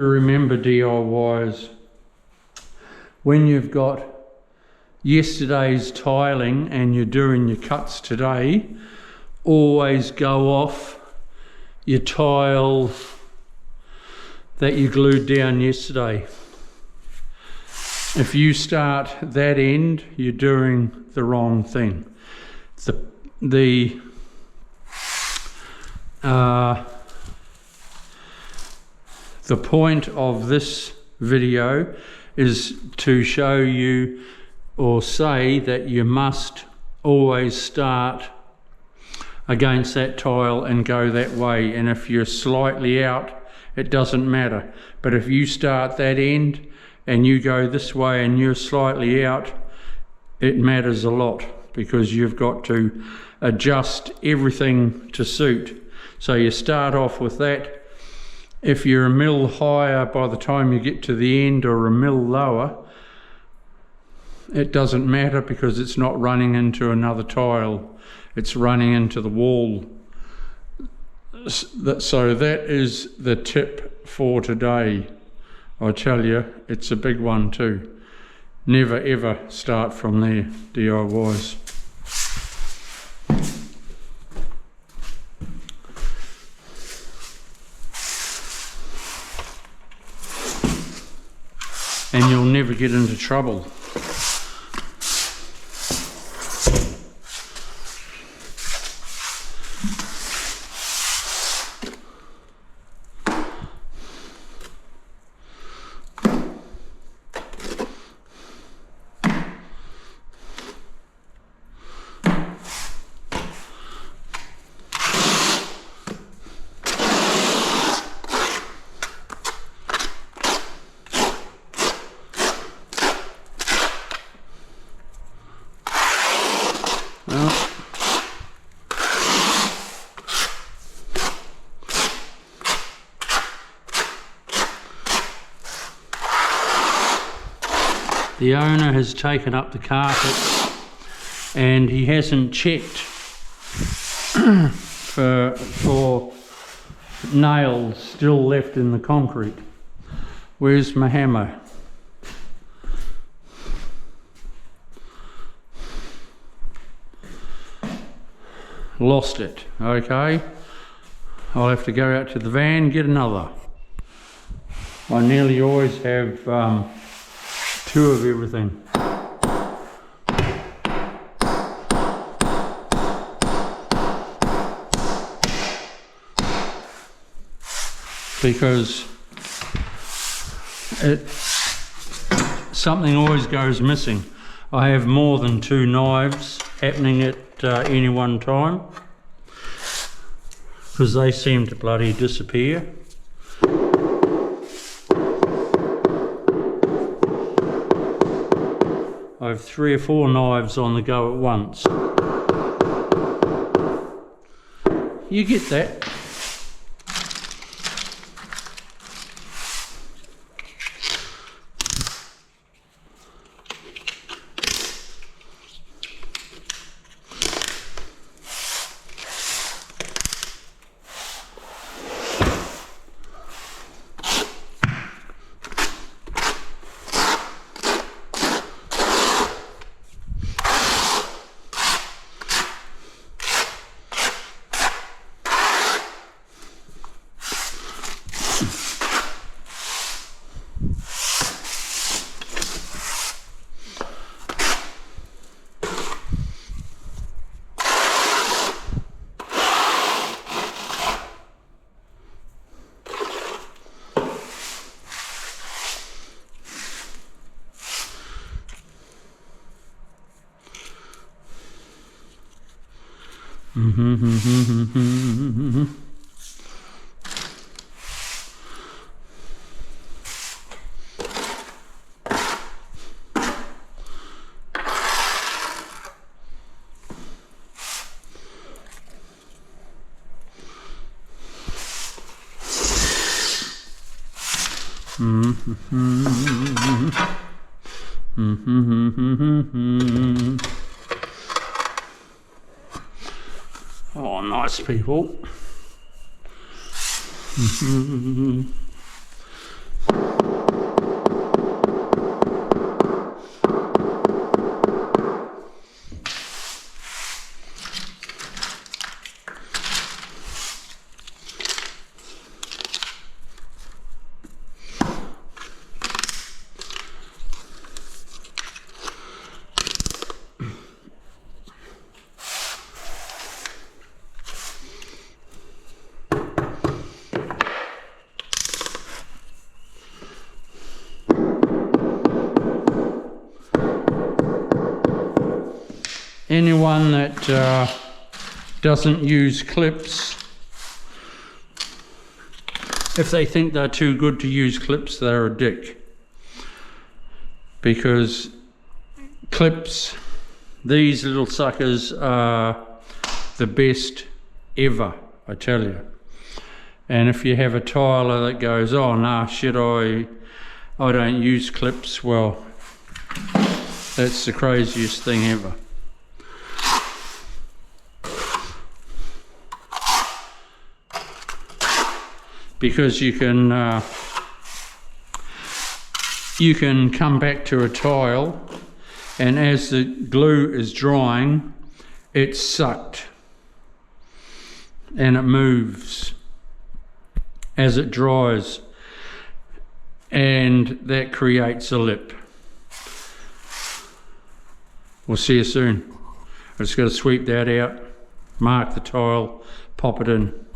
Remember, DIYers, when you've got yesterday's tiling and you're doing your cuts today, always go off your tile that you glued down yesterday. If you start that end, you're doing the wrong thing. The point of this video is to show you or say that you must always start against that tile and go that way, and if you're slightly out it doesn't matter, but if you start that end and you go this way and you're slightly out, it matters a lot, because you've got to adjust everything to suit. So you start off with that. If you're a mil higher by the time you get to the end or a mil lower, it doesn't matter, because it's not running into another tile, it's running into the wall. So that is the tip for today. I tell you, it's a big one too. Never ever start from there, DIYs. And you'll never get into trouble. The owner has taken up the carpet and he hasn't checked for nails still left in the concrete. Where's my hammer? Lost it. Okay, I'll have to go out to the van, get another. I nearly always have two of everything. Because something always goes missing. I have more than two knives happening at any one time, because they seem to bloody disappear. I have 3 or 4 knives on the go at once. You get that? Oh, nice people. anyone that doesn't use clips, if they think they're too good to use clips, they're a dick. Because clips, these little suckers are the best ever, I tell you. And if you have a tiler that goes, oh nah, shit, I don't use clips, well, that's the craziest thing ever. Because you can come back to a tile, and as the glue is drying, it's sucked and it moves as it dries, and that creates a lip. We'll see you soon. I just got to sweep that out, mark the tile, pop it in.